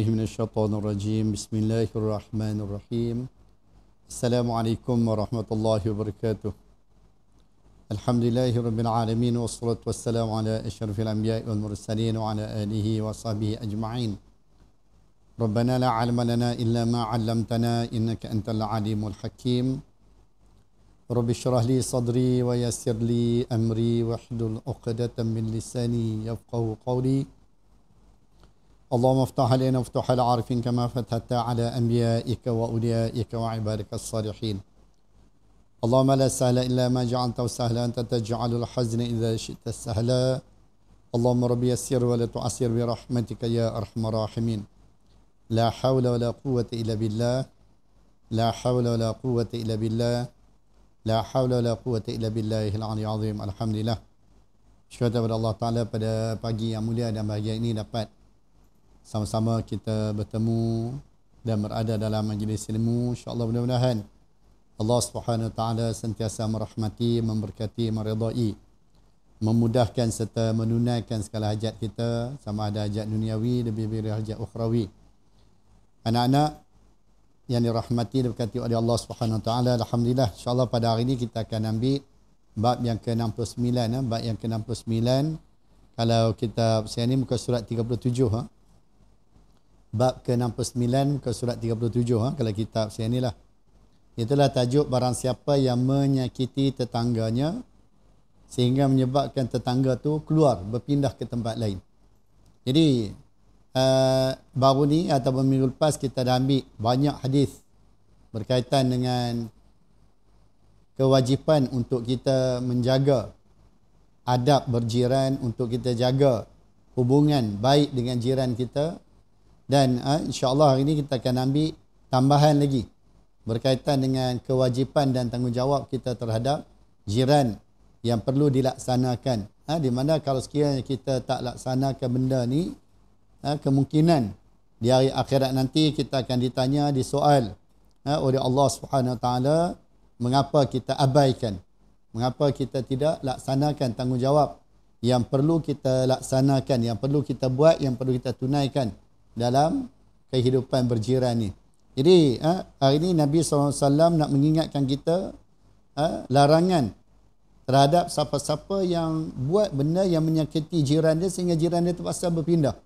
billahi minasyaitonir rajim. Bismillahirrahmanirrahim. Assalamualaikum warahmatullahi wabarakatuh. Alhamdulillahirabbil alamin wassalatu wassalamu ala asyrafil anbiya'i wal mursalin wa ala alihi wa sahbihi ajma'in. Rabbana la 'ilma lana illa ma 'allamtana innaka antal alimul hakim. Rabbi shrah li sadri wa yassir li amri wahlul 'uqdatam min lisani yafqahu qawli. Allahumma aftah alaina futuhal 'arifin kama fatahta 'ala anbiya'ika wa awliyaika wa 'ibadika as-salihin. Allahumma la sahla illa ma ja'altahu sahlan anta taj'alul hazna idza syi'ta sahla. Allahumma rabbi yassir wa la tu'assir bi rahmatika ya arhamar rahimin. La hawla wa la quwwata illa billah. La hawla wa la quwwata illa billah. La hawla wa la quwwata illa billahil 'aliyyil 'azim. Alhamdulillah. Syukur kepada Allah Taala pada pagi yang mulia dan bahagia ini dapat sama-sama kita bertemu dan berada dalam majlis ilmu. InsyaAllah mudah-mudahan Allah Subhanahu Wa Taala sentiasa merahmati, memberkati, meridai, memudahkan serta menunaikan segala hajat kita, sama ada hajat duniawi lebih-lebih hajat ukhrawi. Anak-anak yang dirahmati dan diberkati oleh Allah Subhanahu Wa Taala, alhamdulillah insya-Allah pada hari ini kita akan ambil bab yang ke-69 bab yang ke-69. Kalau kita saya ni muka surat 37 bab ke-69 muka surat 37 kalau kitab saya ni lah. Itulah tajuk barang siapa yang menyakiti tetangganya sehingga menyebabkan tetangga tu keluar berpindah ke tempat lain. Jadi baru ni atau minggu lepas kita dah ambil banyak hadis berkaitan dengan kewajipan untuk kita menjaga adab berjiran, untuk kita jaga hubungan baik dengan jiran kita. Dan insya-Allah hari ini kita akan ambil tambahan lagi berkaitan dengan kewajipan dan tanggungjawab kita terhadap jiran yang perlu dilaksanakan. Di mana kalau sekiranya kita tak laksanakan benda ni, kemungkinan di hari akhirat nanti kita akan ditanya, disoal oleh Allah Subhanahu Wa Taala, mengapa kita abaikan, mengapa kita tidak laksanakan tanggungjawab yang perlu kita laksanakan, yang perlu kita buat, yang perlu kita tunaikan dalam kehidupan berjiran ni. Jadi hari ini Nabi SAW nak mengingatkan kita larangan terhadap siapa-siapa yang buat benda yang menyakiti jiran dia sehingga jiran dia terpaksa berpindah.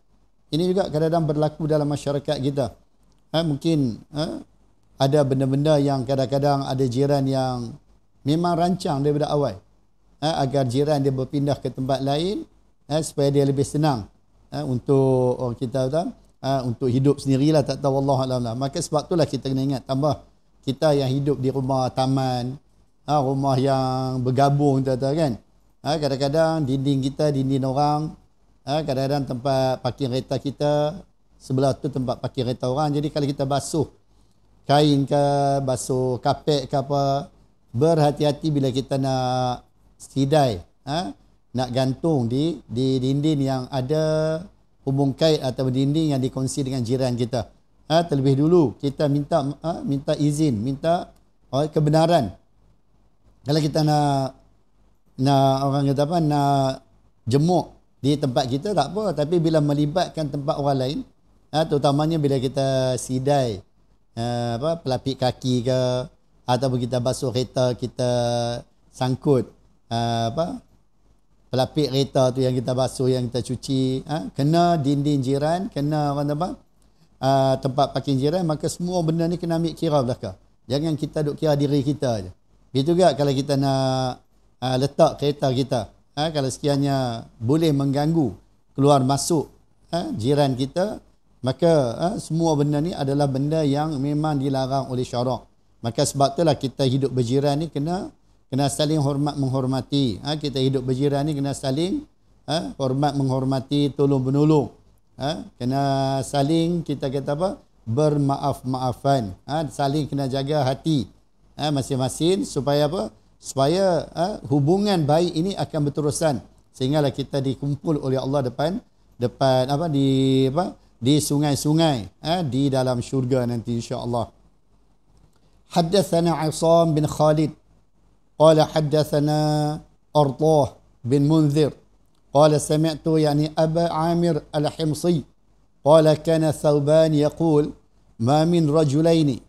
Ini juga kadang-kadang berlaku dalam masyarakat kita. Mungkin ada benda-benda yang kadang-kadang ada jiran yang memang rancang daripada awal agar jiran dia berpindah ke tempat lain supaya dia lebih senang untuk kita untuk hidup sendirilah, tak tahu wallahu a'lam lah. Maka sebab itulah kita kena ingat, tambah kita yang hidup di rumah taman, rumah yang bergabung kan. Kadang-kadang dinding kita, dinding orang, kadang-kadang tempat parkir kereta kita sebelah tu tempat parkir kereta orang. Jadi kalau kita basuh kain ke, basuh kapet ke apa, berhati-hati bila kita nak sidai, nak gantung di dinding yang ada hubung kait atau dinding yang dikongsi dengan jiran kita. Terlebih dulu kita minta izin, minta kebenaran. Kalau kita nak orang kata nak jemuk di tempat kita tak apa, tapi bila melibatkan tempat orang lain, terutamanya bila kita sidai pelapik kaki ke, ataupun kita basuh kereta, kita sangkut pelapik kereta tu yang kita basuh, yang kita cuci, kena dinding jiran, kena tempat parking jiran, maka semua benda ni kena ambil kira belakang. Jangan kita duk kira diri kita je. Begitu juga kalau kita nak letak kereta kita, kalau sekiranya boleh mengganggu keluar masuk jiran kita, maka semua benda ni adalah benda yang memang dilarang oleh syarak. Maka sebab itulah kita hidup berjiran ni kena saling hormat menghormati. Kita hidup berjiran ni kena saling hormat menghormati, tolong menolong. Kena saling kita kata bermaaf-maafan. Saling kena jaga hati masing-masing supaya supaya hubungan baik ini akan berterusan sehinggalah kita dikumpul oleh Allah depan di sungai-sungai di dalam syurga nanti insya-Allah. Haddatsana Isam bin Khalid قال حدثنا أرطاه بن منذر قال سمعت يعني أبا عامر الحمصي qala kana Thawban yaqul ma min rajulaini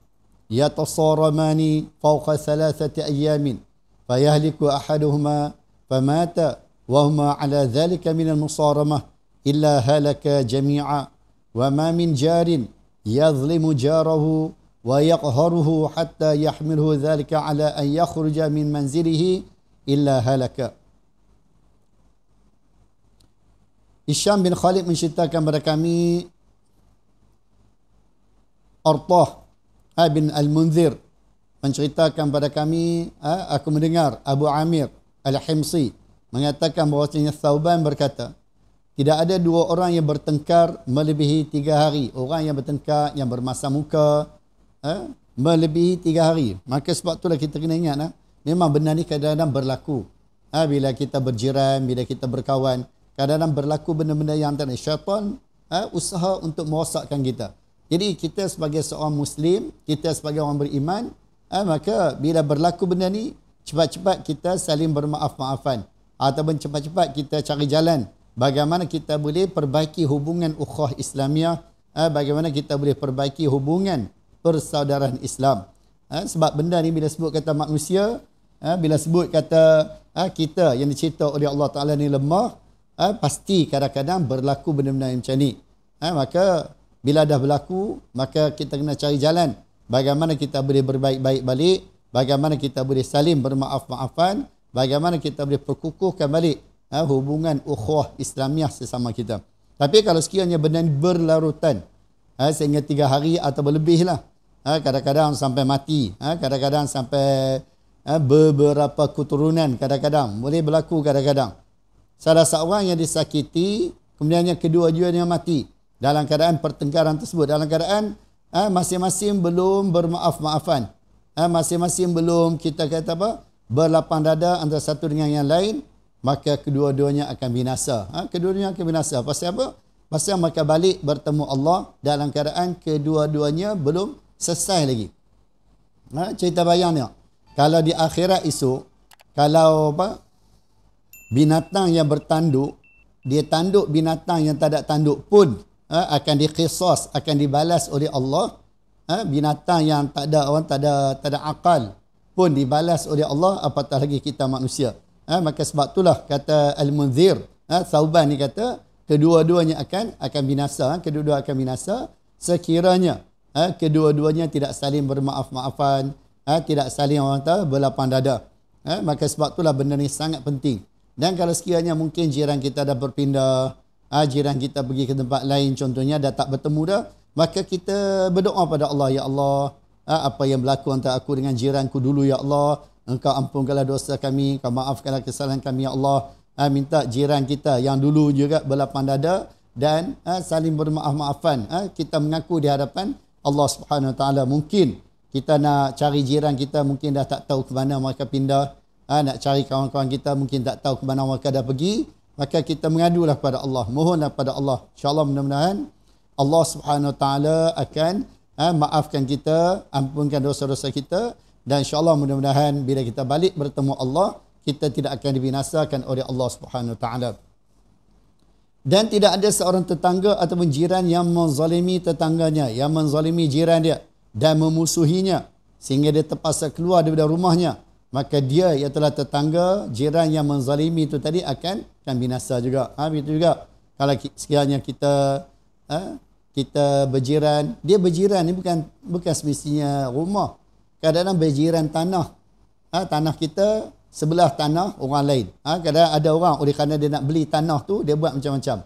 yatasaramani fawqa 3 ayamin fayahliku ahaduhuma famata wa huma ala dhalika min al-musaramah illa halaka jami'a wa ma min jarin yadhlimu jarahu wa yaqharuhu hatta yahmilhu dhalika ala an yakhruja min manzilihi illa halaka. Hisham bin Khalid menceritakan kepada kami, Artah bin Al-Munzir menceritakan kepada kami, aku mendengar Abu Amir Al-Himsi mengatakan bahawasanya Thawban berkata, tidak ada dua orang yang bertengkar melebihi 3 hari. Orang yang bertengkar, yang bermasa muka, melebihi 3 hari. Maka sebab itulah kita kena ingat, memang benda ni kadang-kadang berlaku. Bila kita berjiran, bila kita berkawan, kadang-kadang berlaku benda-benda yang antara syaitan usaha untuk merosakkan kita. Jadi kita sebagai seorang Muslim, kita sebagai orang beriman, maka bila berlaku benda ni, cepat-cepat kita saling bermaaf-maafan. Ataupun cepat-cepat kita cari jalan bagaimana kita boleh perbaiki hubungan ukhuwah Islamiah, bagaimana kita boleh perbaiki hubungan persaudaraan Islam. Sebab benda ni bila sebut kata manusia, bila sebut kata kita yang dicipta oleh Allah Ta'ala ni lemah, pasti kadang-kadang berlaku benda-benda yang macam ni. Maka bila dah berlaku, maka kita kena cari jalan bagaimana kita boleh berbaik-baik balik, bagaimana kita boleh saling bermaaf-maafan, bagaimana kita boleh perkukuhkan balik hubungan ukhuwah Islamiah sesama kita. Tapi kalau sekiranya benda ni berlarutan sehingga 3 hari atau lebih lah, kadang-kadang sampai mati, kadang-kadang sampai beberapa keturunan, kadang-kadang boleh berlaku. Kadang-kadang salah seorang yang disakiti, kemudiannya kedua-duanya mati dalam keadaan pertengkaran tersebut, dalam keadaan masing-masing belum bermaaf-maafan, masing-masing belum kita kata apa, berlapang dada antara satu dengan yang lain, maka kedua-duanya akan binasa. Kedua-duanya akan binasa. Pasal apa? Pasal mereka balik bertemu Allah dalam keadaan kedua-duanya belum selesai lagi. Cerita bayang ni, kalau di akhirat esok, kalau binatang yang bertanduk, dia tanduk binatang yang tak ada tanduk pun akan diqisas, akan dibalas oleh Allah. Binatang yang tak ada akal pun dibalas oleh Allah, apatah lagi kita manusia. Maka sebab itulah kata Al-Munzir, Thawban ni kata kedua-duanya akan binasa. Kedua-dua akan binasa sekiranya kedua-duanya tidak saling bermaaf-maafan, tidak saling berlapang dada. Maka sebab itulah benda ni sangat penting. Dan kalau sekiranya mungkin jiran kita dah berpindah, jiran kita pergi ke tempat lain contohnya, dah tak bertemu dah, maka kita berdoa pada Allah, ya Allah, apa yang berlaku antara aku dengan jiranku dulu, ya Allah, Engkau ampunkanlah dosa kami, Engkau maafkanlah kesalahan kami, ya Allah. Minta jiran kita yang dulu juga berlapang dada dan saling bermaaf-maafan. Kita mengaku di hadapan Allah Subhanahu Wa Taala. Mungkin kita nak cari jiran kita, mungkin dah tak tahu ke mana mereka pindah. Nak cari kawan-kawan kita, mungkin tak tahu ke mana mereka dah pergi. Maka kita mengadulah kepada Allah, mohonlah kepada Allah. InsyaAllah mudah-mudahan Allah Subhanahu Wa Taala akan maafkan kita, ampunkan dosa-dosa kita. Dan insyaAllah mudah-mudahan bila kita balik bertemu Allah, kita tidak akan dibinasakan oleh Allah Subhanahu Wa Taala. Dan tidak ada seorang tetangga ataupun jiran yang menzalimi tetangganya, yang menzalimi jiran dia dan memusuhinya sehingga dia terpaksa keluar daripada rumahnya. Maka dia yang telah tetangga, jiran yang menzalimi itu tadi akan binasa juga. Begitu juga kalau sekiranya kita berjiran, dia berjiran ni bukan semestinya rumah. Kadang-kadang berjiran tanah. Tanah kita sebelah tanah orang lain. Kadang-kadang ada orang oleh kerana dia nak beli tanah tu, dia buat macam-macam.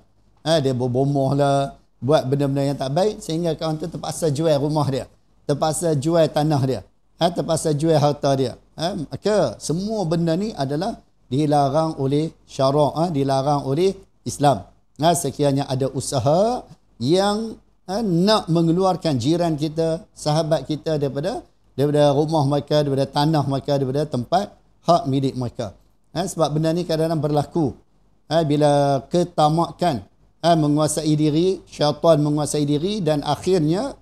Dia berbomoh lah, buat benda-benda yang tak baik sehingga kawan tu terpaksa jual rumah dia, terpaksa jual tanah dia, terpaksa jual harta dia. Maka semua benda ni adalah dilarang oleh syarak, dilarang oleh Islam. Sekiranya ada usaha yang nak mengeluarkan jiran kita, sahabat kita daripada rumah mereka, daripada tanah mereka, daripada tempat hak milik mereka. Sebab benda ni kadang-kadang berlaku bila ketamakan menguasai diri, syaitan menguasai diri, dan akhirnya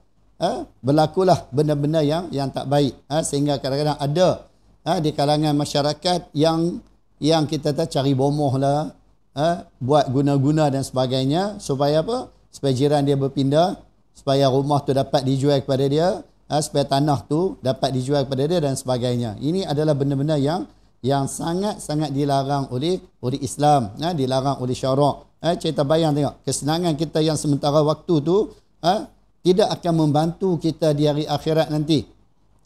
berlakulah benda-benda yang tak baik. Sehingga kadang-kadang ada di kalangan masyarakat yang kita cari bomoh lah, buat guna-guna dan sebagainya, supaya apa? supaya jiran dia berpindah, supaya rumah tu dapat dijual kepada dia, supaya tanah tu dapat dijual kepada dia dan sebagainya. Ini adalah benda-benda yang sangat-sangat dilarang oleh Islam, dilarang oleh syarak. Kita bayang tengok, kesenangan kita yang sementara waktu tu tidak akan membantu kita di hari akhirat nanti.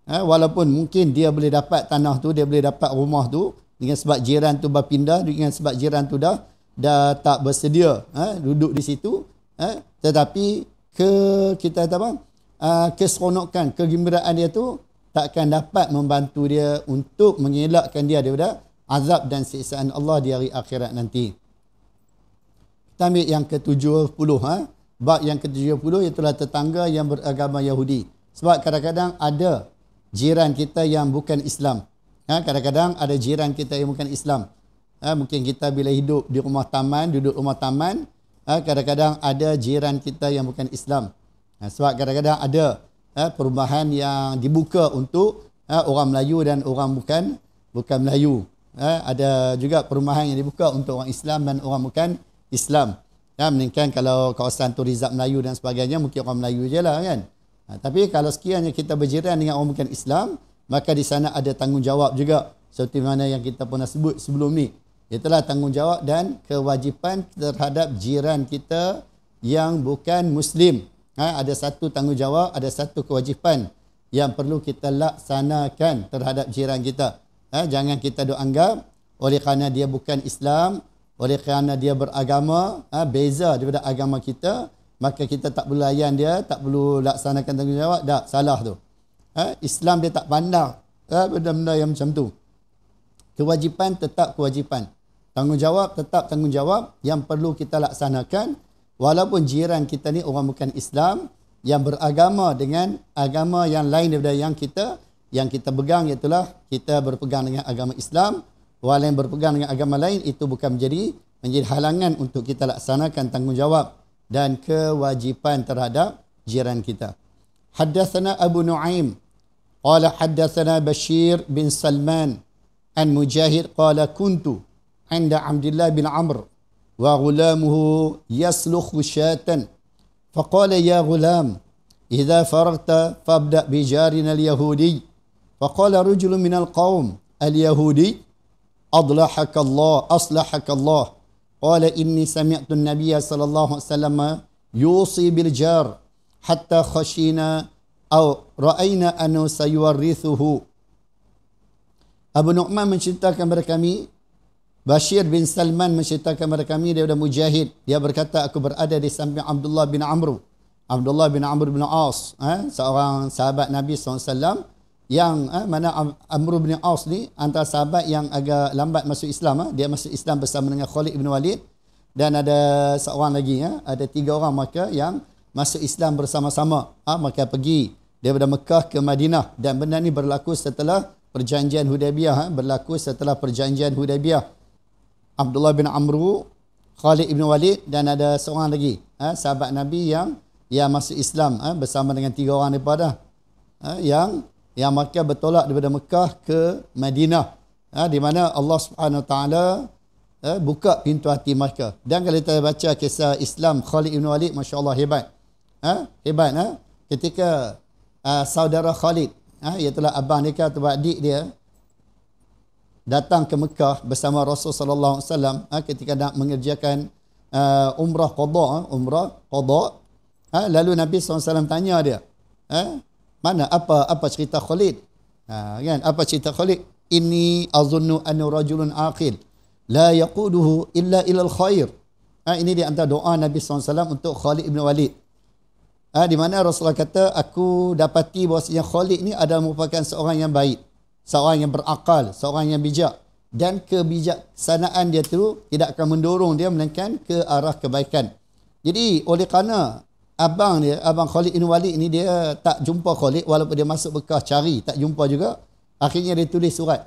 Walaupun mungkin dia boleh dapat tanah tu, dia boleh dapat rumah tu, dengan sebab jiran tu berpindah, dengan sebab jiran tu dah tak bersedia duduk di situ, tetapi kita kata apa, keseronokan, kegembiraan dia tu takkan dapat membantu dia untuk mengelakkan dia daripada azab dan siksaan Allah di hari akhirat nanti. Kita ambil yang ke-70, bab yang ke-70, iaitu tetangga yang beragama Yahudi. Sebab kadang-kadang ada jiran kita yang bukan Islam. Kadang-kadang ada jiran kita yang bukan Islam. Mungkin kita bila hidup di rumah taman, duduk rumah taman, kadang-kadang ada jiran kita yang bukan Islam. Sebab kadang-kadang ada perumahan yang dibuka untuk orang Melayu dan orang bukan Melayu. Ada juga perumahan yang dibuka untuk orang Islam dan orang bukan Islam. Melainkan kalau kawasan tu Rizab Melayu dan sebagainya, mungkin orang Melayu je lah kan. Tapi kalau sekiranya kita berjiran dengan orang bukan Islam, maka di sana ada tanggungjawab juga. Seperti mana yang kita pernah sebut sebelum ni. Itulah tanggungjawab dan kewajipan terhadap jiran kita yang bukan Muslim. Ada satu tanggungjawab, ada satu kewajipan yang perlu kita laksanakan terhadap jiran kita. Jangan kita duk anggap oleh kerana dia bukan Islam, oleh kerana dia beragama beza daripada agama kita, maka kita tak perlu layan dia, tak perlu laksanakan tanggungjawab. Tak, salah tu. Islam dia tak pandang benda-benda yang macam tu. Kewajipan tetap kewajipan. Tanggungjawab tetap tanggungjawab yang perlu kita laksanakan. Walaupun jiran kita ni orang bukan Islam, yang beragama dengan agama yang lain daripada yang kita pegang, iaitulah kita berpegang dengan agama Islam. Walau yang berpegang dengan agama lain, itu bukan menjadi halangan untuk kita laksanakan tanggungjawab dan kewajipan terhadap jiran kita. Haddatsana Abu Nuaim qala haddatsana Bashir bin Salman an Mujahid qala kuntu 'inda Abdullah bin Amr wa ghulamuhu yaslukhu syatan faqala ya ghulam idza faragta fabda bi jarina al-yahudi faqala rajulun min al-qaum al-yahudi adlahaka Allah qala inni sami'tu an-nabiy sallallahu alaihi wasallam yusi bil jar hatta khashina aw ra'ayna anhu sayuwarithuhu. Abu Nu'man menceritakan kepada kami, Bashir bin Salman menceritakan kepada kami daripada Mujahid, dia berkata, aku berada di samping Abdullah bin Amr bin As, seorang sahabat Nabi SAW, yang mana Amr bin As ni antara sahabat yang agak lambat masuk Islam. Dia masuk Islam bersama dengan Khalid bin Walid, dan ada seorang lagi, ada 3 orang maka yang masuk Islam bersama-sama. Maka pergi daripada Mekah ke Madinah, dan benda ni berlaku setelah perjanjian Hudaybiyah. Abdullah bin Amr, Khalid bin Walid, dan ada seorang lagi sahabat Nabi yang masuk Islam bersama dengan 3 orang daripada yang maka bertolak daripada Mekah ke Madinah, di mana Allah Subhanahu Wa Taala buka pintu hati mereka. Dan kalau kita baca kisah Islam Khalid bin Walid, masya-Allah hebat. Ketika saudara Khalid, iaitu abang dia atau adik dia, datang ke Mekah bersama Rasul sallallahu alaihi wasallam ketika nak mengerjakan umrah qada, lalu Nabi SAW tanya dia, mana apa cerita Khalid? Kan, apa cerita Khalid? Inni azunnu anna rajulun aqil la yaquduhu illa ilal khair. Ini di antara doa Nabi SAW untuk Khalid bin Walid, di mana Rasulullah kata, aku dapati bahawasanya Khalid ni adalah merupakan seorang yang baik, seorang yang berakal, seorang yang bijak, dan kebijaksanaan dia tu tidak akan mendorong dia melainkan ke arah kebaikan. Jadi oleh kerana abang Khalid bin Walid ni dia tak jumpa Khalid, walaupun dia masuk Mekah cari tak jumpa juga, akhirnya dia tulis surat.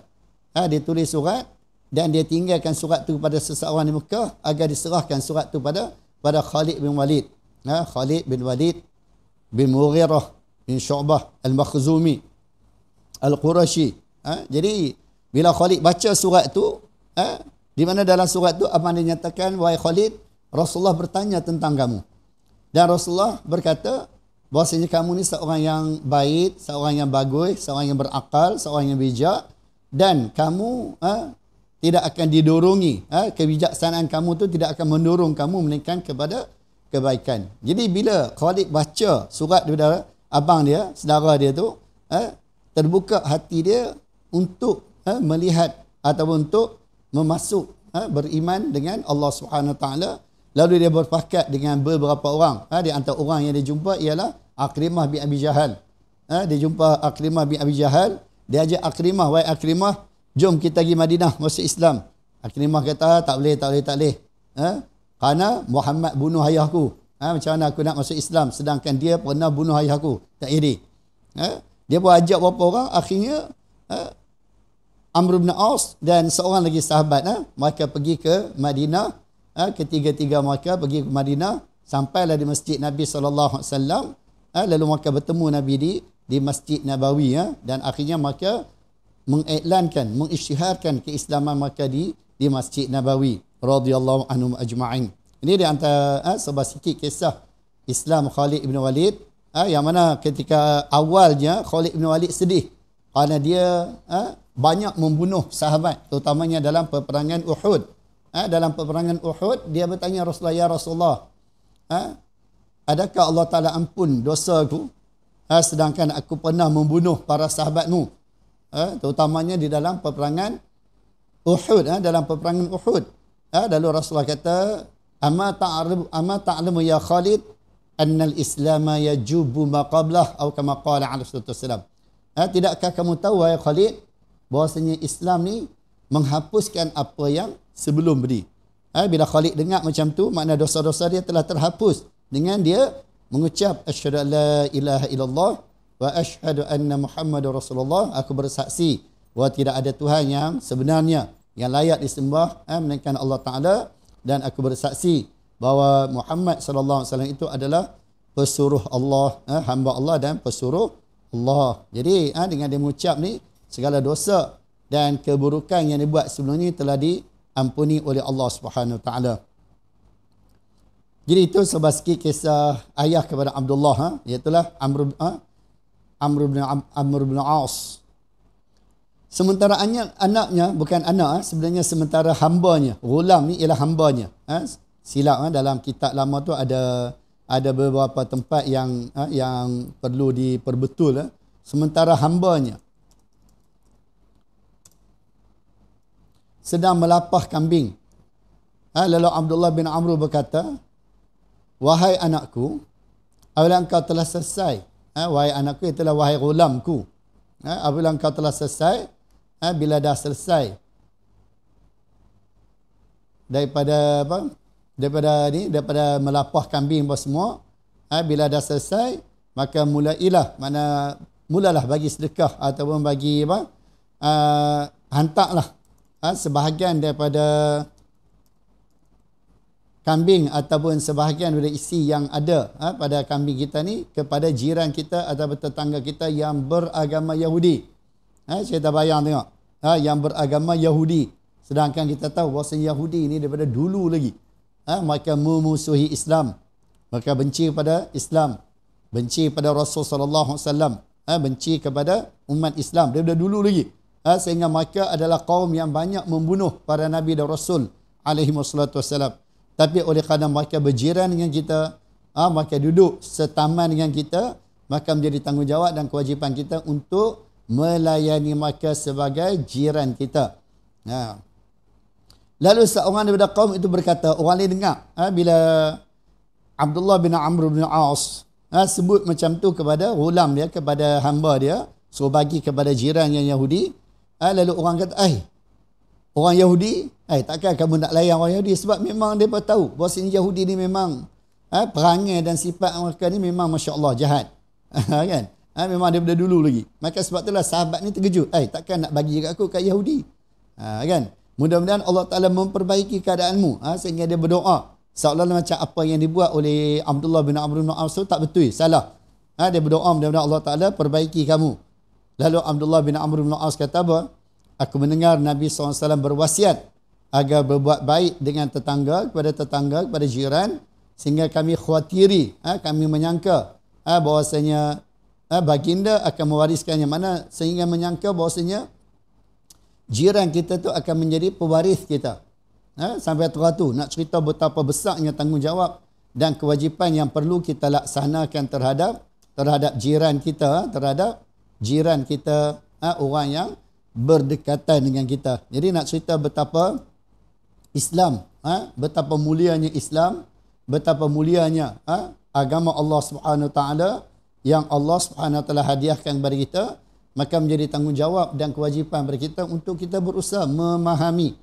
Dan dia tinggalkan surat tu kepada seseorang di Mekah agar diserahkan surat tu pada Khalid bin Walid. Khalid bin Walid bin Mughirah bin Syu'bah al-Makhzumi al-Qurashi. Jadi bila Khalid baca surat tu, di mana dalam surat tu abang dia nyatakan, wahai Khalid, Rasulullah bertanya tentang kamu. Dan Rasulullah berkata, bahwasanya kamu ni seorang yang baik, seorang yang bagus, seorang yang berakal, seorang yang bijak, dan kamu tidak akan didorongi, kebijaksanaan kamu tu tidak akan mendorong kamu menekan kepada kebaikan. Jadi bila Khalid baca surat daripada abang dia, saudara dia tu, terbuka hati dia untuk melihat ataupun untuk memasuk beriman dengan Allah Subhanahu Wa Taala. Lalu dia berpakat dengan beberapa orang. Di antara orang yang dia jumpa ialah Akrimah bin Abi Jahal. Dia jumpa Akrimah bin Abi Jahal. Dia ajak Akrimah, wahai Akrimah, jom kita pergi Madinah masuk Islam. Akrimah kata, tak boleh. Kerana Muhammad bunuh ayahku. Macam mana aku nak masuk Islam sedangkan dia pernah bunuh ayahku? Tak jadi. Dia pun ajak beberapa orang. Akhirnya Amr bin Aus dan seorang lagi sahabat, mereka pergi ke Madinah. Ketiga-tiga mereka pergi ke Madinah, sampailah di Masjid Nabi SAW. Lalu mereka bertemu Nabi di Masjid Nabawi, dan akhirnya mereka mengiklankan, mengisytiharkan keislaman mereka di Masjid Nabawi radhiyallahu anhum ajma'in. Ini di antara sebuah sikit kisah Islam Khalid bin Walid, yang mana ketika awalnya Khalid bin Walid sedih kerana dia banyak membunuh sahabat, terutamanya dalam peperangan Uhud. Dalam peperangan Uhud, dia bertanya Rasulullah, ya Rasulullah, adakah Allah Ta'ala ampun dosaku sedangkan aku pernah membunuh para sahabatmu, terutamanya di dalam peperangan Uhud. Dalam peperangan Uhud, lalu Rasulullah kata, amma ta'lamu ya Khalid annal islama yajubu ma qablah, atau kama qala alaihi wasallam. Tidakkah kamu tahu wahai Khalid bahwasanya Islam ni menghapuskan apa yang sebelum beri. Bila Khalid dengar macam tu, makna dosa-dosa dia telah terhapus dengan dia mengucap asyhadu an la ilaha illallah wa asyhadu anna Muhammadar Rasulullah. Aku bersaksi bahawa tidak ada Tuhan yang sebenarnya yang layak disembah melainkan Allah Taala, dan aku bersaksi bahawa Muhammad sallallahu alaihi wasallam itu adalah pesuruh Allah, hamba Allah dan pesuruh Allah. Jadi dengan dia mengucap ni, segala dosa dan keburukan yang dibuat sebelum ni telah diampuni oleh Allah Subhanahu Wa Taala. Jadi itu sebuah sikit kisah ayah kepada Abdullah, iaitulah Amr bin Aus. Sementara anaknya, bukan anak, sebenarnya sementara hambanya, ghulam ni ialah hambanya. Silap, dalam kitab lama tu ada beberapa tempat yang perlu diperbetul. Sementara hambanya sedang melapah kambing. Lalu Abdullah bin Amr berkata, wahai anakku, apabila engkau telah selesai, wahai anakku, itulah wahai ghulamku, apabila engkau telah selesai, bila dah selesai daripada daripada melapah kambing apa semua, bila dah selesai, maka mulalah bagi sedekah ataupun bagi hantarlah sebahagian daripada kambing ataupun sebahagian daripada isi yang ada pada kambing kita ni kepada jiran kita atau tetangga kita yang beragama Yahudi. Saya tak bayang tengok, yang beragama Yahudi, sedangkan kita tahu bahawa Yahudi ni daripada dulu lagi mereka memusuhi Islam, mereka benci pada Islam, benci pada Rasul sallallahu alaihi wasallam, benci kepada umat Islam daripada dulu lagi. Sehingga mereka adalah kaum yang banyak membunuh para Nabi dan Rasul alaihi wasallam. Tapi oleh kerana mereka berjiran dengan kita, mereka duduk setaman dengan kita, maka menjadi tanggungjawab dan kewajipan kita untuk melayani mereka sebagai jiran kita. Lalu seorang daripada kaum itu berkata, orang lain dengar bila Abdullah bin Amr bin Aus sebut macam tu kepada ghulam dia, kepada hamba dia, suruh bagi kepada jiran yang Yahudi. Lalu orang kata, orang Yahudi, takkan kamu nak layan orang Yahudi? Sebab memang mereka tahu bahawa Yahudi ni memang perangai dan sifat mereka ni memang Masya Allah jahat. Kan? Memang daripada dulu lagi. Maka sebab itulah sahabat ni terkejut. Takkan nak bagi kat aku kat Yahudi? Kan? Mudah-mudahan Allah Ta'ala memperbaiki keadaanmu. Sehingga dia berdoa. Seolah-olah macam apa yang dibuat oleh Abdullah bin Amr bin Aus tak betul, salah. Dia berdoa mudah-mudahan Allah Ta'ala perbaiki kamu. Lalu Abdullah bin Amr bin Aus kata apa? Aku mendengar Nabi SAW berwasiat agar berbuat baik dengan tetangga, kepada jiran, sehingga kami khawatiri, kami menyangka bahwasanya baginda akan mewariskannya. Mana sehingga menyangka bahwasanya jiran kita tu akan menjadi pewaris kita. Sampai tu nak cerita betapa besarnya tanggungjawab dan kewajipan yang perlu kita laksanakan terhadap jiran kita, orang yang berdekatan dengan kita. Jadi nak cerita betapa Islam, betapa mulianya Islam, betapa mulianya agama Allah Subhanahu Wa Taala yang Allah Subhanahu Wa Taala hadiahkan kepada kita, maka menjadi tanggungjawab dan kewajipan bagi kita untuk kita berusaha memahami,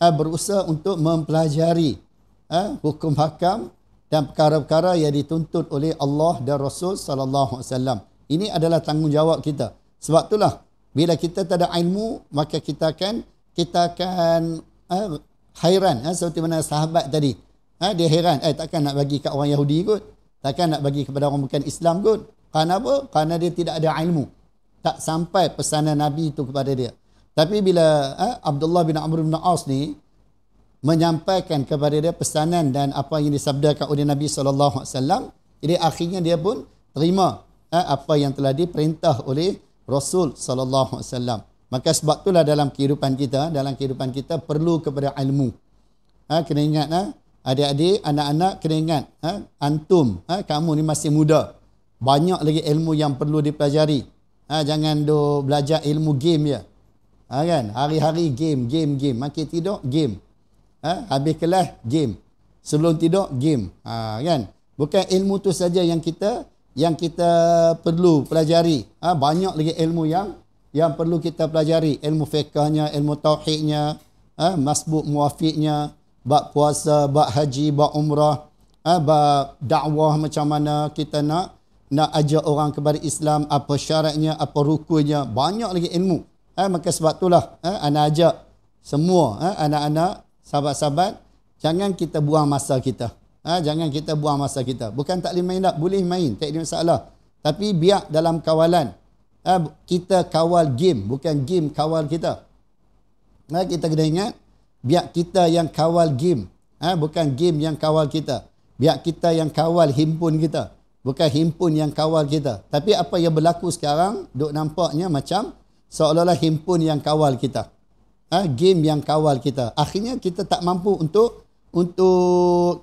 berusaha untuk mempelajari hukum hakam dan perkara-perkara yang dituntut oleh Allah dan Rasul sallallahu alaihi wasallam. Ini adalah tanggungjawab kita. Sebab itulah bila kita tak ada ilmu, maka kita akan hairan, seperti mana sahabat tadi. Dia heran, takkan nak bagi kat orang Yahudi kot, takkan nak bagi kepada orang bukan Islam kot. Kerana apa? Kerana dia tidak ada ilmu. Tak sampai pesanan Nabi itu kepada dia. Tapi bila Abdullah bin Amr bin As ni menyampaikan kepada dia pesanan dan apa yang disabdakan oleh Nabi SAW, jadi akhirnya dia pun terima apa yang telah diperintah oleh Rasul SAW. Maka sebab itulah dalam kehidupan kita perlu kepada ilmu. Kena ingat, adik-adik, anak-anak, kena ingat, antum, kamu ni masih muda, banyak lagi ilmu yang perlu dipelajari. Jangan belajar ilmu game je. Kan? Hari-hari game. Makin tidur, game. Habis kelas, game. Sebelum tidur, game. Kan? Bukan ilmu tu saja yang kita perlu pelajari. Banyak lagi ilmu yang perlu kita pelajari. Ilmu fiqhnya, ilmu tauhidnya, masbuk muafiqnya, bab puasa, bab haji, bab umrah, bab dakwah, macam mana kita nak ajak orang kepada Islam, apa syaratnya, apa rukunnya, banyak lagi ilmu. Maka sebab itulah anak ajak semua anak-anak, sahabat-sahabat, jangan kita buang masa kita. Jangan kita buang masa kita. Bukan tak boleh main, tak boleh main, tak ada masalah. Tapi biar dalam kawalan. Kita kawal game, bukan game kawal kita. Kita kena ingat, biar kita yang kawal game, bukan game yang kawal kita. Biar kita yang kawal himpun kita, bukan himpun yang kawal kita. Tapi apa yang berlaku sekarang, duk nampaknya macam seolah-olah himpun yang kawal kita. Game yang kawal kita. Akhirnya kita tak mampu untuk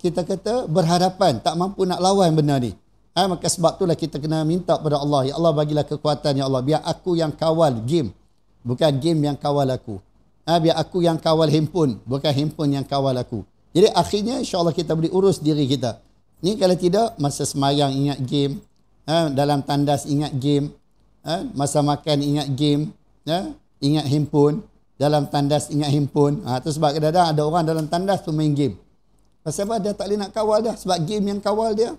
kita kata berhadapan, tak mampu nak lawan benda ni. Maka sebab itulah kita kena minta pada Allah, ya Allah bagilah kekuatan, ya Allah, biar aku yang kawal game, bukan game yang kawal aku. Biar aku yang kawal himpun, bukan himpun yang kawal aku. Jadi akhirnya insya-Allah kita boleh urus diri kita. Ni kalau tidak, masa semayang ingat game, dalam tandas ingat game, masa makan ingat game, ingat himpun, dalam tandas ingat himpun. Tu sebab kadang-kadang ada orang dalam tandas tu main game. Pasal apa? Dia tak boleh nak kawal dah, sebab game yang kawal dia.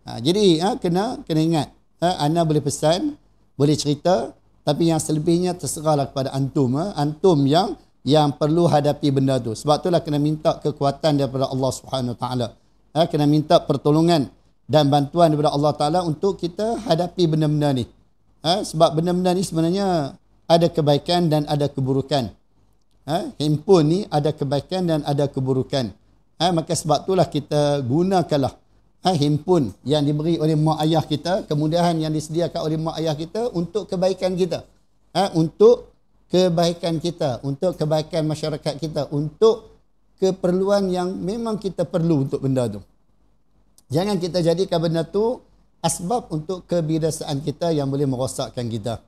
Jadi kena ingat. Ana boleh pesan, boleh cerita, tapi yang selebihnya terserahlah kepada antum. Antum yang perlu hadapi benda tu. Sebab itulah kena minta kekuatan daripada Allah Subhanahu Wa Taala. Kena minta pertolongan dan bantuan daripada Allah Taala untuk kita hadapi benda-benda ni. Sebab benda-benda ni sebenarnya ada kebaikan dan ada keburukan. Himpun ni ada kebaikan dan ada keburukan. Maka sebab itulah kita gunakanlah himpun yang diberi oleh mak ayah kita, kemudahan yang disediakan oleh mak ayah kita untuk kebaikan kita. Untuk kebaikan kita, untuk kebaikan masyarakat kita, untuk keperluan yang memang kita perlu untuk benda tu. Jangan kita jadikan benda tu asbab untuk kebinasaan kita yang boleh merosakkan kita.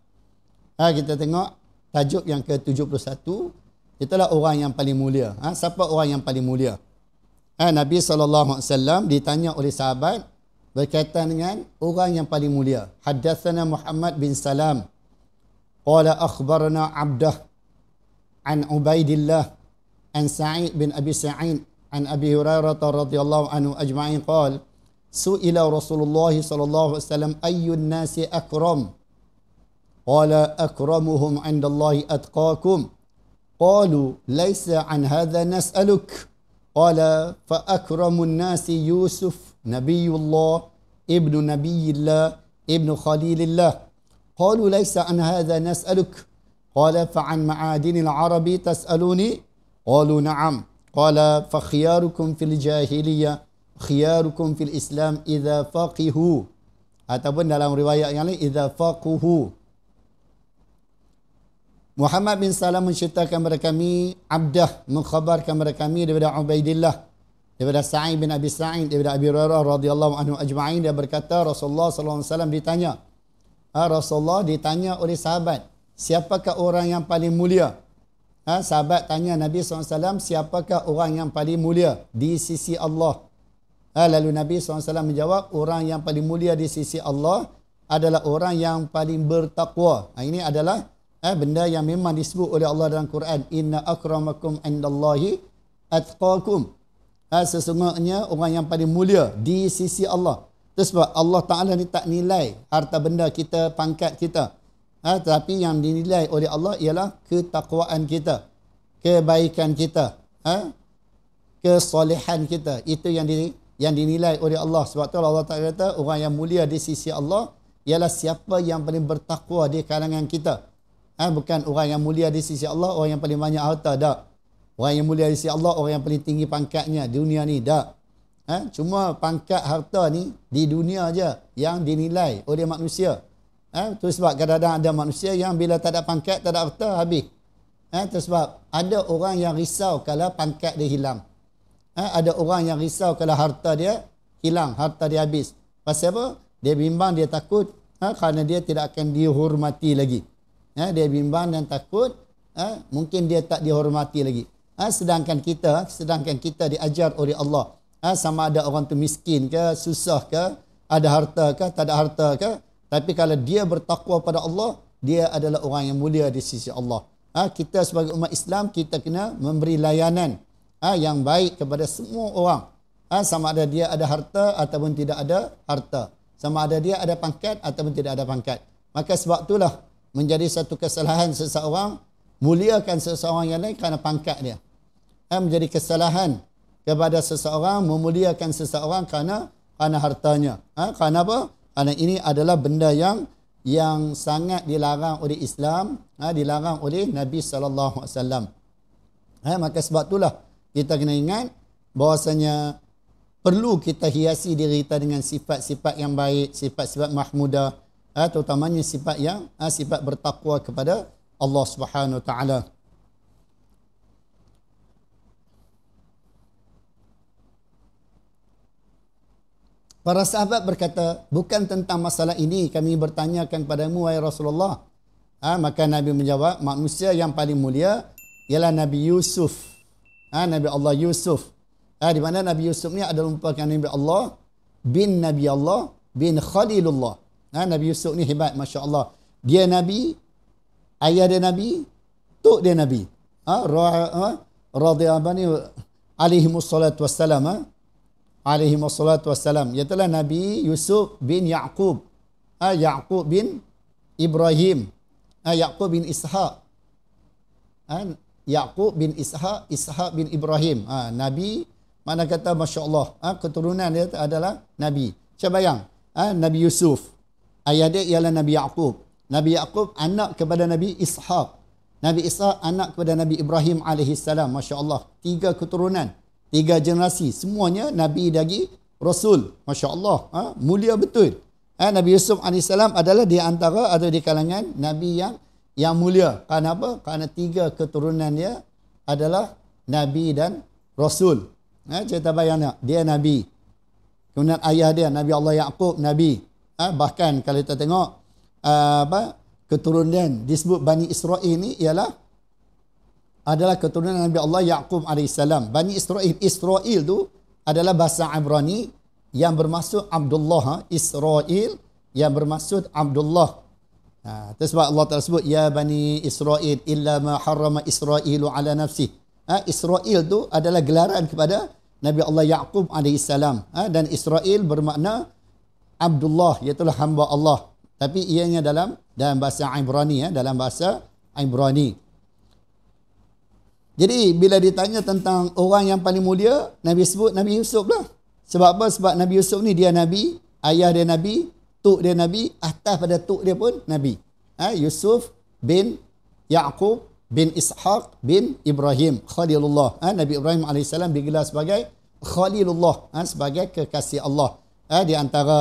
Kita tengok tajuk yang ke-71, itulah orang yang paling mulia. Siapa orang yang paling mulia? Nabi SAW ditanya oleh sahabat berkaitan dengan orang yang paling mulia. Haddatsana Muhammad bin Salam qala akhbarana Abdah an Ubaidillah an Sa'id bin Abi Sa'id an Abi Hurairah radhiyallahu anhu ajma'in qala su'ila Rasulullah sallallahu alaihi wasallam ayyun nasi akram qala akramuhum 'indallahi atqakum qalu laysa an hadha nas'aluk qala fa akramun nasi Yusuf nabiyullah ibnu nabiyillah ibnu khalilillah qalu laysa an hadha nas'aluk qala fa an ma'adinil arabi tas'aluni qalu na'am qala fa khiyarukum fil jahiliyah khiyarukum fil Islam idza faqihu, ataupun dalam riwayat yang lain idza faquhu. Muhammad bin Salam menceritakan kepada kami, Abdah mengkhabarkan kepada kami daripada Ubaidillah, daripada Sa'id bin Abi Sa'id, daripada Abi Hurairah radhiyallahu anhu ajma'in, dia berkata Rasulullah sallallahu alaihi wasallam ditanya, Rasulullah ditanya oleh sahabat, siapakah orang yang paling mulia? Sahabat tanya Nabi SAW, siapakah orang yang paling mulia di sisi Allah? Lalu Nabi SAW menjawab, orang yang paling mulia di sisi Allah adalah orang yang paling bertakwa. Ini adalah benda yang memang disebut oleh Allah dalam Quran. Inna akramakum indallahi atqakum. Sesungguhnya orang yang paling mulia di sisi Allah. Itu sebab Allah Ta'ala ni tak nilai harta benda kita, pangkat kita. Tapi yang dinilai oleh Allah ialah ketakwaan kita, kebaikan kita, kesolehan kita. Itu yang dinilai oleh Allah. Sebab tu Allah Ta'ala kata orang yang mulia di sisi Allah ialah siapa yang paling bertakwa di kalangan kita. Bukan orang yang mulia di sisi Allah orang yang paling banyak harta, tak. Orang yang mulia di sisi Allah orang yang paling tinggi pangkatnya di dunia ni, tak. Cuma pangkat harta ni di dunia aja yang dinilai oleh manusia. Itu sebab kadang-kadang ada manusia yang bila tak ada pangkat, tak ada harta, habis. Itu sebab ada orang yang risau kalau pangkat dia hilang. Ada orang yang risau kalau harta dia hilang, harta dia habis. Pasal apa? Dia bimbang, dia takut kerana dia tidak akan dihormati lagi. Dia bimbang dan takut mungkin dia tak dihormati lagi. Sedangkan kita diajar oleh Allah. Sama ada orang tu miskin ke, susah ke, ada harta ke, tak ada harta ke. Tapi kalau dia bertakwa pada Allah, dia adalah orang yang mulia di sisi Allah. Kita sebagai umat Islam, kita kena memberi layanan yang baik kepada semua orang. Sama ada dia ada harta ataupun tidak ada harta. Sama ada dia ada pangkat ataupun tidak ada pangkat. Maka sebab itulah menjadi satu kesalahan seseorang muliakan seseorang yang lain kerana pangkat dia. Menjadi kesalahan kepada seseorang memuliakan seseorang kerana hartanya. Kerana apa? Kerana ini adalah benda yang sangat dilarang oleh Islam, dilarang oleh Nabi sallallahu alaihi wasallam. Maka sebab itulah kita kena ingat bahwasanya perlu kita hiasi diri kita dengan sifat-sifat yang baik, sifat-sifat mahmudah, terutamanya sifat bertakwa kepada Allah Subhanahu wa taala. Para sahabat berkata, bukan tentang masalah ini kami bertanyakan kepadamu, wahai Rasulullah. Maka Nabi menjawab, manusia yang paling mulia ialah Nabi Yusuf. Nabi Allah Yusuf. Di mana Nabi Yusuf ni adalah merupakan Nabi Allah bin Khalilullah. Nabi Yusuf ni hebat, Masya Allah. Dia Nabi, ayah dia Nabi, tok dia Nabi. Radiyallahu alaihi wassalatu wassalam. Alaihi wassalatu wassalam. Iaitulah Nabi Yusuf bin Ya'qub. Ya'qub bin Ibrahim. Ya'qub bin Ishaq. Ya'qub bin Ishaq. Ishaq bin Ibrahim. Nabi, mana kata Masya Allah. Keturunan dia adalah Nabi. Cuba bayang. Nabi Yusuf. Ayah dia ialah Nabi Ya'qub. Nabi Ya'qub anak kepada Nabi Ishaq. Nabi Ishaq anak kepada Nabi Ibrahim alaihissalam. Masya Allah. 3 keturunan. 3 generasi. Semuanya Nabi lagi Rasul. Masya Allah. Mulia betul. Nabi Yusuf AS adalah di antara atau di kalangan Nabi yang mulia. Kerana apa? Kerana 3 keturunan dia adalah Nabi dan Rasul. Cerita bayang tak? Dia Nabi. Kemudian ayah dia, Nabi Allah Ya'qub, Nabi. Bahkan kalau kita tengok keturunan disebut Bani Israel ni adalah keturunan Nabi Allah Ya'qub alaihissalam. Bani Israel tu adalah bahasa Ibrani yang bermaksud Abdullah. Israel yang bermaksud Abdullah. Itu sebab Allah Ta'ala sebut ya Bani Israel illa ma harrama Israelu ala nafsih. Israel tu adalah gelaran kepada Nabi Allah Ya'qub alaihissalam. Dan Israel bermakna Abdullah, iaitulah hamba Allah. Tapi ianya dalam bahasa Ibrani, dalam bahasa Ibrani. Jadi bila ditanya tentang orang yang paling mulia, Nabi sebut Nabi Yusuf lah. Sebab apa? Sebab Nabi Yusuf ni dia Nabi, ayah dia Nabi, tok dia Nabi, atas pada tok dia pun Nabi. Yusuf bin Ya'qub bin Ishaq bin Ibrahim Khalilullah. Nabi Ibrahim AS digelar sebagai Khalilullah, sebagai kekasih Allah. Di antara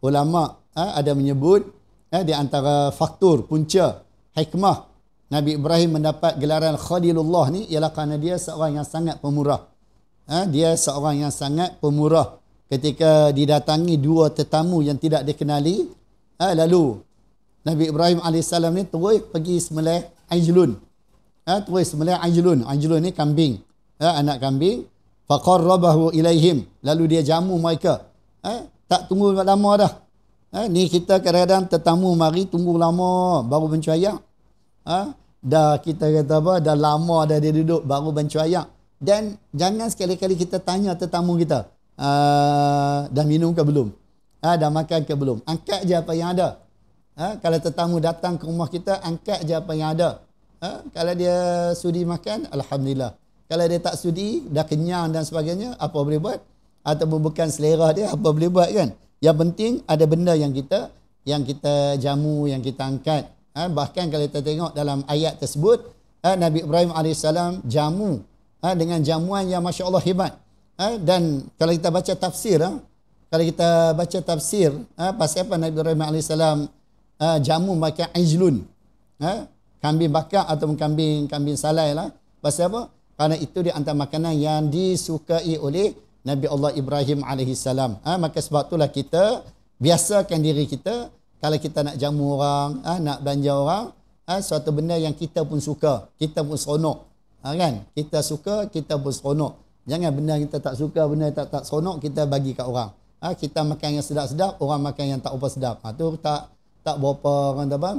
ulama ada menyebut di antara faktor punca hikmah Nabi Ibrahim mendapat gelaran Khalilullah ni ialah kerana dia seorang yang sangat pemurah. Dia seorang yang sangat pemurah. Ketika didatangi dua tetamu yang tidak dikenali, lalu Nabi Ibrahim AS ni terus pergi sembelih ajlun. Terus sembelih ajlun. Ajlun ni kambing. Anak kambing. Faqarrabahu ilaihim. Lalu dia jamu mereka. Tak tunggu lama dah. Ni kita kadang-kadang tetamu mari tunggu lama baru bancuayak. Dah kita kata apa, dah lama dah dia duduk baru bancuayak. Dan jangan sekali-kali kita tanya tetamu kita, dah minum ke belum? Dah makan ke belum? Angkat je apa yang ada. Kalau tetamu datang ke rumah kita, angkat je apa yang ada. Kalau dia sudi makan, alhamdulillah. Kalau dia tak sudi, dah kenyang dan sebagainya, apa boleh buat? Ataupun bukan selera dia, apa boleh buat kan? Yang penting ada benda yang kita jamu, yang kita angkat. Bahkan kalau kita tengok dalam ayat tersebut, Nabi Ibrahim AS jamu dengan jamuan yang Masya Allah hebat. Dan kalau kita baca tafsir, kalau kita baca tafsir, pasal apa Nabi Ibrahim AS jamu makan ajlun, kambing bakar ataupun kambing salai lah. Pasal apa? Kerana itu di antara makanan yang disukai oleh Nabi Allah Ibrahim AS. Maka sebab itulah kita biasakan diri kita, kalau kita nak jamu orang, nak belanja orang, suatu benda yang kita pun suka, kita pun seronok. Kan? Kita suka, kita pun seronok. Jangan benda yang kita tak suka, benda yang tak seronok, kita bagi kat orang. Kita makan yang sedap-sedap, orang makan yang tak apa sedap. Tu tak berapa, orang apa,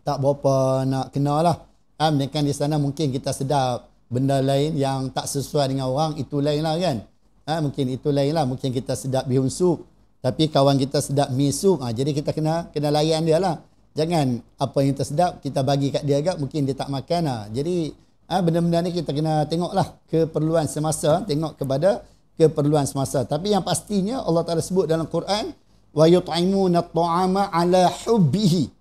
tak berapa nak kenal lah. Melainkan di sana mungkin kita sedap benda lain yang tak sesuai dengan orang, itu lain lah kan. Mungkin itu lain lah, mungkin kita sedap bihun sup, tapi kawan kita sedap mi sup. Jadi kita kena layan dia lah. Jangan apa yang kita sedap, kita bagi kat dia agak, mungkin dia tak makan. Jadi benda-benda ni kita kena tengoklah keperluan semasa, tengok kepada keperluan semasa. Tapi yang pastinya Allah Ta'ala sebut dalam Quran, wa yut'imuna at-ta'ama ala hubbihi.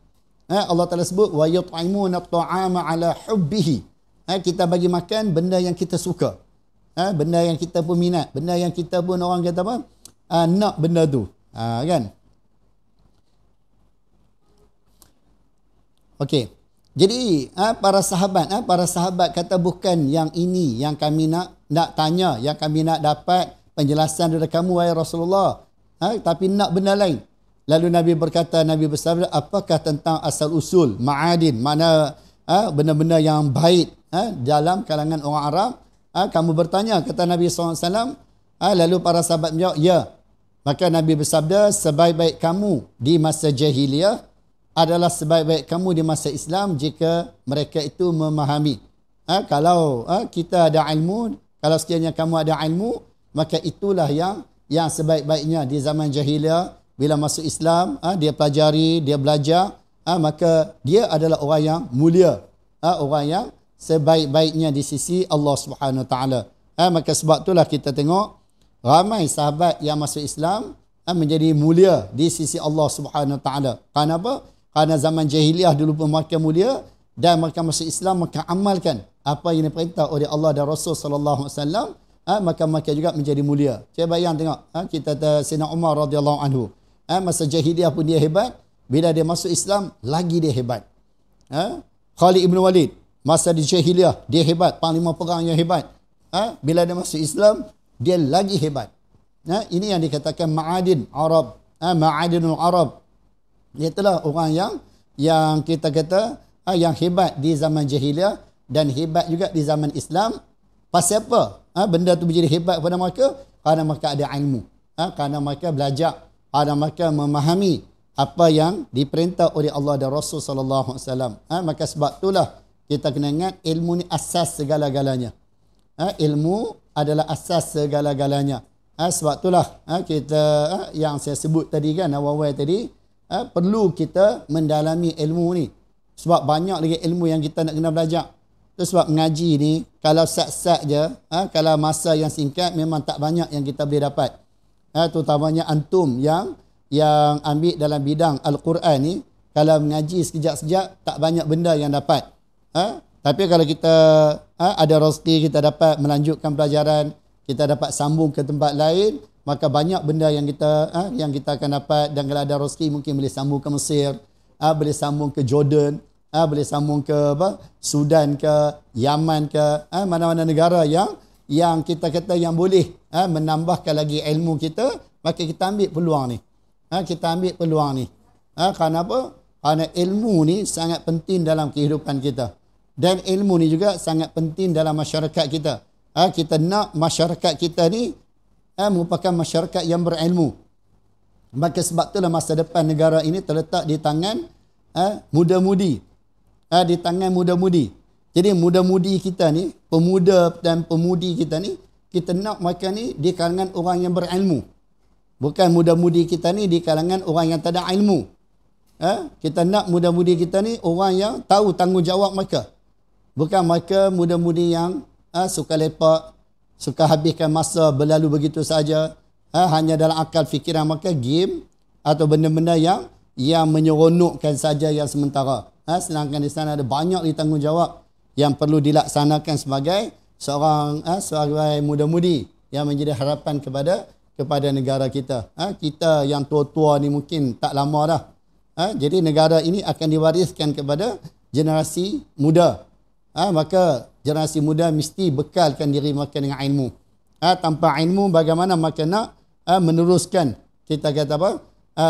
Allah Ta'ala sebut wa yut'imuna at-ta'ama ala hubbihi. Kita bagi makan benda yang kita suka. Benda yang kita pun minat, benda yang kita pun orang kata apa? Nak benda tu. Kan? Okey. Jadi para sahabat kata bukan yang ini yang kami nak tanya, yang kami nak dapat penjelasan dari kamu wahai Rasulullah. Tapi nak benda lain. Lalu Nabi berkata, Nabi bersabda, apakah tentang asal usul ma'adin, mana benda-benda yang baik dalam kalangan orang Arab? Kamu bertanya, kata Nabi SAW. Lalu para sahabat menjawab, ya. Maka Nabi bersabda, sebaik-baik kamu di masa jahiliyah adalah sebaik-baik kamu di masa Islam jika mereka itu memahami. Kalau kita ada ilmu, kalau sekiranya kamu ada ilmu, maka itulah yang sebaik-baiknya di zaman jahiliyah. Bila masuk Islam, dia pelajari, dia belajar, maka dia adalah orang yang mulia, orang yang sebaik-baiknya di sisi Allah Subhanahu Wa Taala. Maka sebab itulah kita tengok ramai sahabat yang masuk Islam menjadi mulia di sisi Allah Subhanahu Wa Taala. Kerana apa? Kerana zaman jahiliah dulu pun mereka mulia, dan mereka masuk Islam, mereka amalkan apa yang diperintah oleh Allah dan Rasul sallallahu alaihi wasallam, maka mereka juga menjadi mulia. Cuba bayang tengok, kita Sayyidina Umar radhiyallahu anhu, masa jahiliah pun dia hebat, bila dia masuk Islam lagi dia hebat. Khalid ibn Walid masa di jahiliah dia hebat, panglima perang yang hebat. Bila dia masuk Islam dia lagi hebat. Ini yang dikatakan ma'adin Arab, ma'adinul Arab. Itulah orang yang kita kata yang hebat di zaman jahiliah dan hebat juga di zaman Islam. Pasal apa? Benda tu menjadi hebat kepada mereka kerana mereka ada ilmu. Kerana mereka belajar, kerana mereka memahami apa yang diperintah oleh Allah dan Rasul sallallahu alaihi wasallam. Maka sebab itulah kita kena ingat ilmu ni asas segala-galanya. Ilmu adalah asas segala-galanya. Sebab itulah kita yang saya sebut tadi kan, awal-awal tadi, perlu kita mendalami ilmu ni. Sebab banyak lagi ilmu yang kita nak kena belajar. Itu sebab mengaji ni, kalau sat-sat je, kalau masa yang singkat, memang tak banyak yang kita boleh dapat. Terutamanya antum yang ambil dalam bidang Al-Quran ni, kalau mengaji sekejap-sekejap, tak banyak benda yang dapat. Tapi kalau kita ada rezeki, kita dapat melanjutkan pelajaran, kita dapat sambung ke tempat lain, maka banyak benda yang kita akan dapat. Dan kalau ada rezeki mungkin boleh sambung ke Mesir, boleh sambung ke Jordan, boleh sambung ke Sudan ke, Yaman ke, mana-mana negara yang kita kata yang boleh menambahkan lagi ilmu kita, maka kita ambil peluang ni. Kita ambil peluang ni. Kerana apa? Kerana ilmu ni sangat penting dalam kehidupan kita. Dan ilmu ni juga sangat penting dalam masyarakat kita. Kita nak masyarakat kita ni merupakan masyarakat yang berilmu. Maka sebab itulah masa depan negara ini terletak di tangan muda-mudi. Di tangan muda-mudi. Jadi muda-mudi kita ni, pemuda dan pemudi kita ni, kita nak mereka ni di kalangan orang yang berilmu. Bukan muda-mudi kita ni di kalangan orang yang tak ada ilmu. Kita nak muda-mudi kita ni orang yang tahu tanggungjawab mereka. Bukan mereka muda-mudi yang suka lepak, suka habiskan masa berlalu begitu saja, hanya dalam akal fikiran mereka game atau benda-benda yang menyeronokkan saja yang sementara. Sedangkan di sana ada banyak tanggungjawab yang perlu dilaksanakan sebagai sebagai muda-mudi yang menjadi harapan kepada negara kita. Kita yang tua-tua ni mungkin tak lama dah. Jadi negara ini akan diwariskan kepada generasi muda. Maka generasi muda mesti bekalkan diri mereka dengan ilmu. Tanpa ilmu bagaimana mereka nak meneruskan, kita kata apa,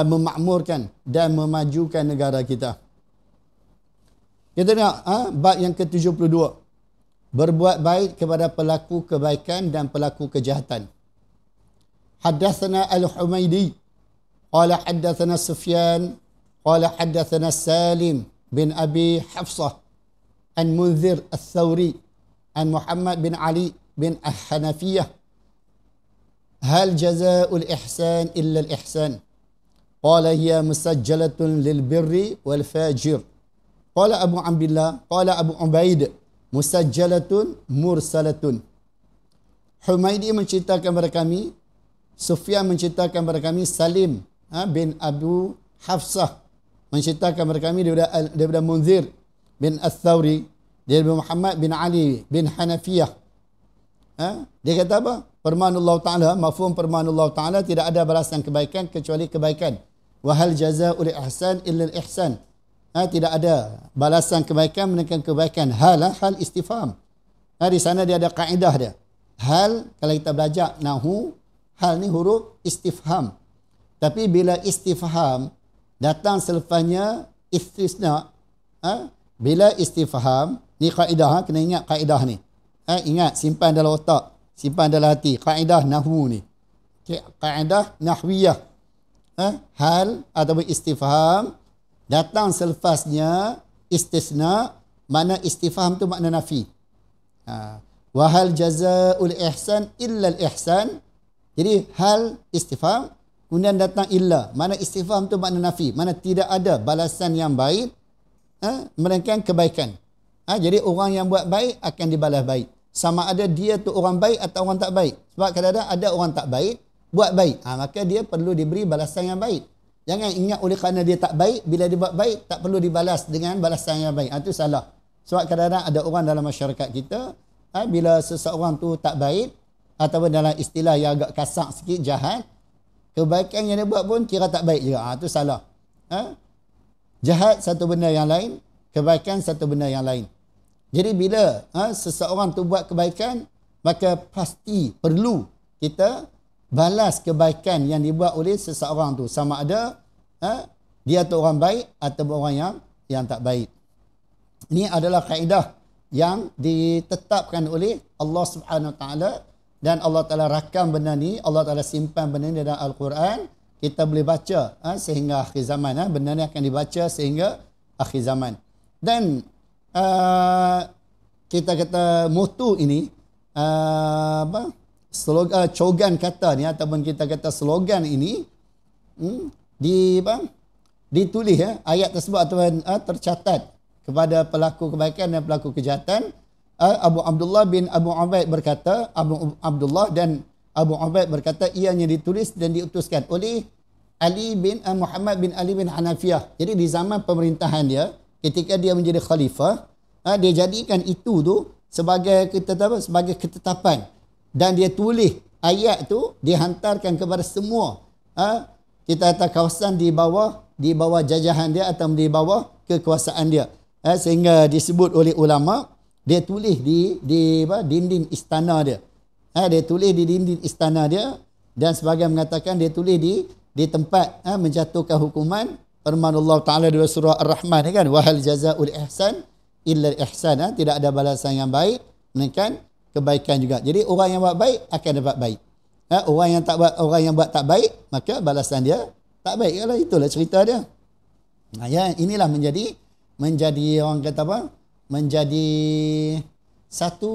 memakmurkan dan memajukan negara kita. Kita nak bab yang ke-72. Berbuat baik kepada pelaku kebaikan dan pelaku kejahatan. Haddatsana Al-Humaidi qala haddatsana Sufyan qala haddatsana Salim bin Abi Hafsah an Munzir Al-Thawri an Muhammad bin Ali bin Al-Hanafiyah. Hal jazaa'ul ihsan illa al-ihsan? Qala hiya musajjalatun lil birri wal fajir. Qala Abu Abdullah, qala Abu Ubaid, musajjalatun mursalatun. Humaidi menceritakan kepada kami, Sufyan menceritakan kepada kami, Salim bin Abu Hafsah menceritakan kepada kami daripada Munzir bin Al-Thawri, daripada Muhammad bin Ali bin Hanafiyah. Dia kata apa? Firman Allah Ta'ala, mafhum firman Allah Ta'ala, tidak ada balasan kebaikan kecuali kebaikan. Wa hal jazaa'ul ihsan illa al-ihsan. Tidak ada balasan kebaikan melainkan kebaikan. Hal istifham. Di sana dia ada kaedah dia. Hal, kalau kita belajar nahu, hal ni huruf istifham. Tapi bila istifham datang selepasnya istisna, bila istifham, ni kaedah, kena ingat kaedah ni. Ingat, simpan dalam otak, simpan dalam hati. Kaedah nahwu ni. Kaedah nahwiyah. Hal ataupun istifham datang selepasnya istisna, mana istifham tu makna nafi. Wa hal jazaa'ul ihsan illa al-ihsan. Jadi hal istifham kemudian datang illa, mana istifham tu makna nafi, mana tidak ada balasan yang baik melainkan kebaikan. Jadi orang yang buat baik akan dibalas baik, sama ada dia tu orang baik atau orang tak baik. Sebab kadang-kadang ada orang tak baik buat baik, maka dia perlu diberi balasan yang baik. Jangan ingat oleh kerana dia tak baik, bila dia buat baik tak perlu dibalas dengan balasan yang baik. Itu salah. Sebab kadang-kadang ada orang dalam masyarakat kita, bila seseorang tu tak baik ataupun dalam istilah yang agak kasar sikit, jahat, kebaikan yang dia buat pun kira tak baik juga. Itu salah. Jahat satu benda yang lain, kebaikan satu benda yang lain. Jadi bila seseorang tu buat kebaikan, maka pasti perlu kita balas kebaikan yang dibuat oleh seseorang tu, sama ada dia tu orang baik atau orang yang tak baik. Ini adalah kaedah yang ditetapkan oleh Allah Subhanahu Wa Taala, dan Allah Taala rakam benda ni, Allah Taala simpan benda ni dalam Al-Quran. Kita boleh baca sehingga akhir zaman. Benda ni akan dibaca sehingga akhir zaman. Dan kita kata moto ini, slogan, cogan kata ni ataupun kita kata slogan ini ditulis ayat tersebut ataupun tercatat kepada pelaku kebaikan dan pelaku kejahatan. Abu Abdullah bin Abu Ubaid berkata, Abu Abdullah dan Abu Ubaid berkata, ianya ditulis dan diutuskan oleh Ali bin Muhammad bin Ali bin Hanafiyah. Jadi di zaman pemerintahan dia, ketika dia menjadi khalifah, dia jadikan itu tu sebagai sebagai ketetapan dan dia tulis ayat tu, dihantarkan kepada semua kita kata kawasan di bawah jajahan dia atau di bawah kekuasaan dia. Sehingga disebut oleh ulama, dia tulis di dinding istana dia. Dia tulis di dinding istana dia, dan sebagian mengatakan dia tulis di tempat menjatuhkan hukuman. Firman Allah Ta'ala dalam surah Ar-Rahman kan, wahal jazaa'ul ihsan illa ihsan, tidak ada balasan yang baik melainkan kebaikan juga. Jadi orang yang buat baik akan dapat baik. Orang yang buat tak baik, maka balasan dia tak baik. Kalau itulah cerita dia. Inilah menjadi orang kata apa? Menjadi satu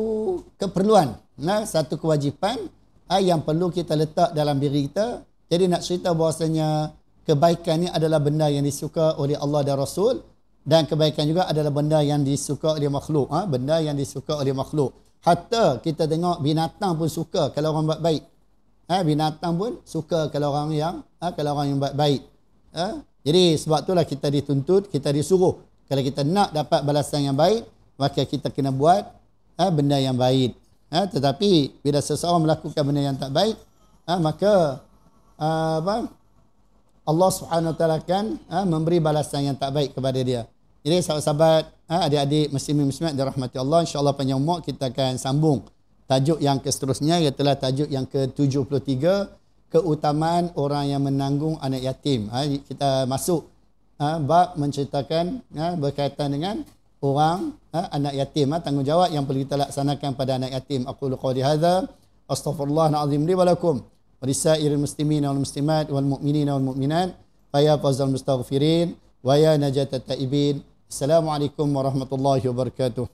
keperluan, satu kewajipan yang perlu kita letak dalam diri kita. Jadi nak cerita bahawasanya kebaikan ni adalah benda yang disuka oleh Allah dan Rasul, dan kebaikan juga adalah benda yang disuka oleh makhluk. Benda yang disuka oleh makhluk. Hatta kita tengok binatang pun suka kalau orang buat baik. Binatang pun suka kalau orang yang buat baik. Jadi sebab itulah kita dituntut, kita disuruh, kalau kita nak dapat balasan yang baik, maka kita kena buat benda yang baik. Tetapi bila seseorang melakukan benda yang tak baik, maka Allah Subhanahu Wa Taala akan memberi balasan yang tak baik kepada dia. Jadi sahabat-sahabat, adik-adik muslimin-muslimat dirahmati Allah, insya-Allah panjang umur kita akan sambung tajuk yang seterusnya, iaitu tajuk yang ke-73, keutamaan orang yang menanggung anak yatim. Kita masuk bab menceritakan berkaitan dengan orang anak yatim, tanggungjawab yang perlu kita laksanakan pada anak yatim. Aqulu qawli hadza astaghfirullahal azim li wa lakum wa lisairil muslimin wal muslimat wal mu'minin wal mu'minat fa ya fawzal mustaghfirin wa ya najatat taibin. Assalamualaikum warahmatullahi wabarakatuh.